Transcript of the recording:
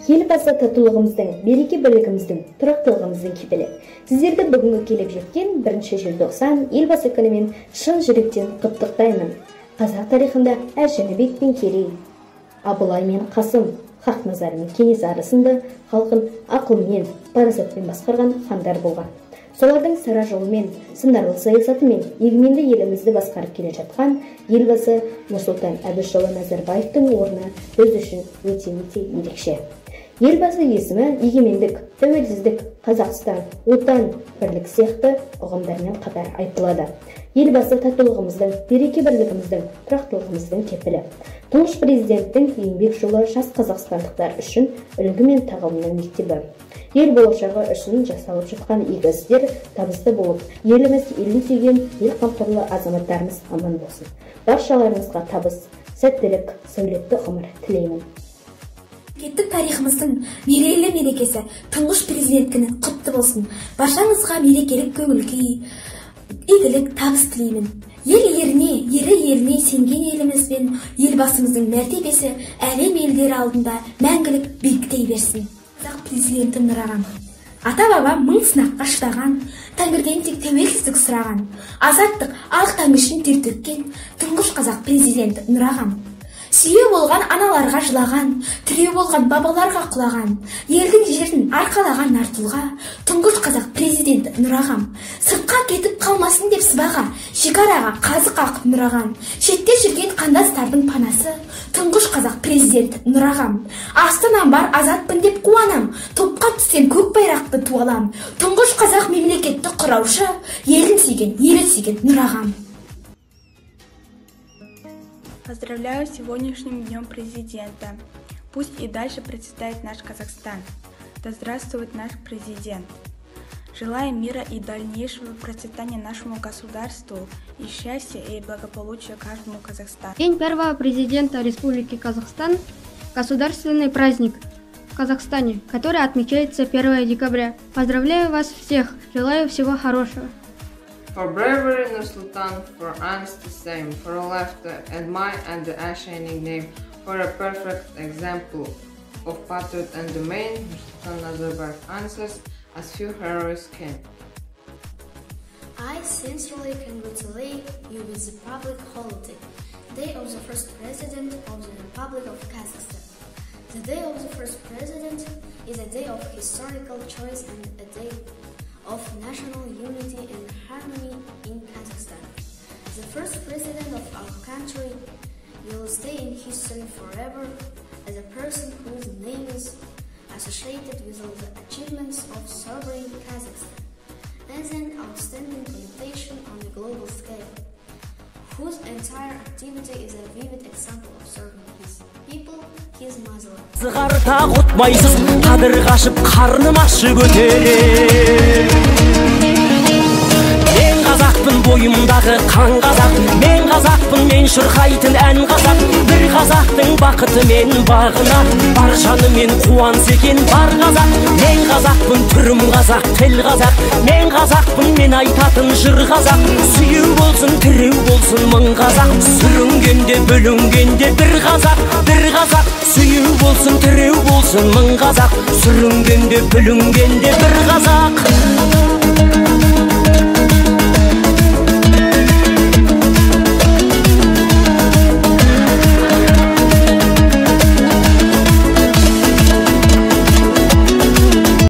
Елбасы татулығымыздың, береке бірлігіміздің, тұрақтылығымыздың кепілі. Сіздерді бүгінгі келіп жеткен 1 желтоқсан елбасы күнімен шын жүректен құттықтаймын. Қазақ тарихында Жәнібек пен Керей, Абылай мен Қасым, Хақназар мен Кенесары сынды халқын ақылмен, парасатпен басқарған хандар болған. Солардың сара жолымен, сындарлы саясатымен егеменді елімізді басқарып келе жатқан елбасы Нұрсұлтан Әбішұлы Назарбаевтың орны біз үшін өте ерекше. Елбасы есімі егемендік, тәуелсіздік, Қазақстан, отан, бірлік сияқты ұғымдармен қатар айтылады. Елбасы татулығымыздың, береке бірлігіміздің, тұрақтылығымыздың кепілі. Тұңғыш президенттің еңбек жолы жас қазақстандықтар үшін үлгі мен тағылымның мектебі. Ел болашағы үшін жасалып жатқан игі істер табысты болып, еліміз елін сүйген ел қамқорлы азаматтарымыз аман болсын. Баршаларыңызға табыс, сәттілік, сәулетті ғұмыр тілеймін. Мемлекеттік тарихымыздың мерейлі мерекесі тұңғыш президент күні құтты болсын. Баршаңызға мерекелік көңіл-күй, игілік, табыс тілеймін. Ері еліне сенген еліміз бен елбасымыздың мәртебесі әлем елдері алдында мәңгілік биіктей берсін. Қазақ президенті Нұрағам. Ата-баба мың сынаққа шыдаған, тәңірден тек тәуелсіздік сұраған, азаттық ақ таң үшін тер төккен тұңғыш қазақ президенті Нұрағам. Сүйе болған аналарға жылаған, түре болған бабаларға құлаған, елдің жерін арқалаған артылға, тұңғыш қазақ президенті Нұрағам. Сыртқа кетіп қалмасын деп сыбаға, шекараға қазық ақып Нұрағам. Шетте жүрген қандастардың панасы, тұңғыш қазақ президенті Нұрағам. Астынан бар азатпын деп қуанам, топқа түссем көк байрақты туалам. Тұңғыш қазақ мемлекетті құраушы, елін сүйген Нұрағам. Поздравляю с сегодняшним Днем Президента. Пусть и дальше процветает наш Казахстан. Да здравствует наш президент. Желаем мира и дальнейшего процветания нашему государству и счастья и благополучия каждому Казахстану. День первого президента Республики Казахстан – государственный праздник в Казахстане, который отмечается 1 декабря. Поздравляю вас всех, желаю всего хорошего. For bravery, Nursultan, for honesty, same, for laughter, and my and the shining name, for a perfect example of patriot and the main, Nursultan Nazarbayev answers as few heroes can. I sincerely congratulate you with the public holiday, Day of the First President of the Republic of Kazakhstan. The Day of the First President is a day of historical choice and a day of national unity and harmony in Kazakhstan. The first president of our country will stay in history forever as a person whose name is associated with all the achievements of sovereign Kazakhstan, as an outstanding politician on a global scale, whose entire activity is a vivid example of serving his people, his motherland. Зығарда құтмайсыз, қадыр қашып, қарным ашып өтер. Мен қазақпын бойымдағы қан қазақ, мен қазақпын мен шырқайтын ән қазақ. Бір қазақтың бақыты мен бағына, бар жаны мен қуанса екен бар қазақ. Мен қазақпын түрім қазақ, тіл қазақ, мен қазақпын мен айтатын жыр қазақ. Сүйеу болсын, тіреу болсын мың қазақ, сүрінгенде бөлінгенде бір қазақ, бір қазақ. Сүйеу болсын, тіреу болсын мың қазақ, сүрінгенде бөлінгенде бір қазақ.